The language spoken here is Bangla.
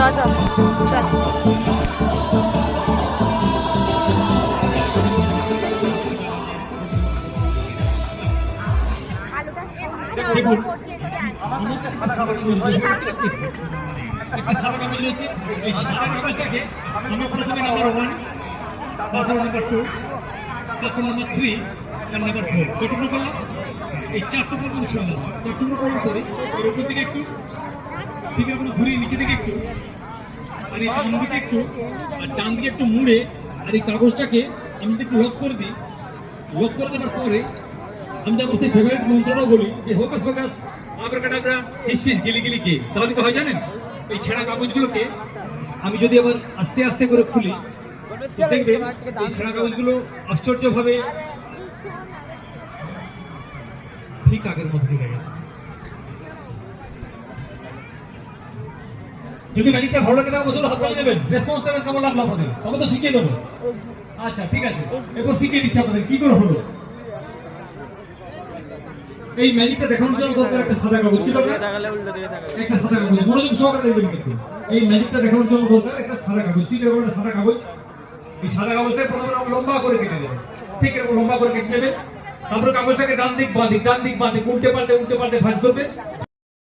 দেখুন সাদা কাগজ রয়েছে। এই সাদা কাগজটাকে আমরা প্রথমে নাম্বার 1, তারপর নাম্বার 2, তারপর নাম্বার 3 আর নাম্বার 4 কতটুকু করলাম? এই 4 টুকরো করে ছুঁড়লাম। 4 টুকরো করার পরে এর উপর দিকে একটু ঠিক এরকম ঘুরিয়ে নিচে দিকে একটু, আর এই ডান দিকে একটু, আর ডান দিকে একটু মুড়ে, আর এই কাগজটাকে আমি যদি একটু লক করে দিই, লক করে দেওয়ার পরে আমি তার মধ্যে ফেভারিট মন্ত্রটাও বলি যে হোকাস ফোকাস আবরাকাডাবরা হিস ফিস গিলি গিলি কে। তাহলে কি হয় জানেন? এই ছেঁড়া কাগজগুলোকে আমি যদি আবার আস্তে আস্তে করে খুলি, দেখবেন এই ছেঁড়া কাগজগুলো আশ্চর্যভাবে ঠিক আগের মতো চলে গেছে। যদি ম্যাজিকটা ভালো লাগে তাহলে অবশ্যই হাত তালি দেবেন, রেসপন্স দেবেন কেমন লাগলো আপনাদের, তবে তো শিখিয়ে দেবো। আচ্ছা ঠিক আছে, এরপর শিখিয়ে দিচ্ছি আপনাদের কি করে হলো। এই ম্যাজিকটা দেখানোর জন্য দরকার একটা সাদা কাগজ। কি দরকার? একটা সাদা কাগজ, মনোযোগ সহকারে দেখবেন কিন্তু। এই ম্যাজিকটা দেখানোর জন্য দরকার একটা সাদা কাগজ। ঠিক এরকম একটা সাদা কাগজ, এই সাদা কাগজটা প্রথমে লম্বা করে কেটে নেবেন। ঠিক এরকম লম্বা করে কেটে নেবেন। তারপর কাগজটাকে ডান দিক বাঁ দিক, ডান দিক বাঁ দিক উল্টে পাল্টে ভাঁজ করবেন।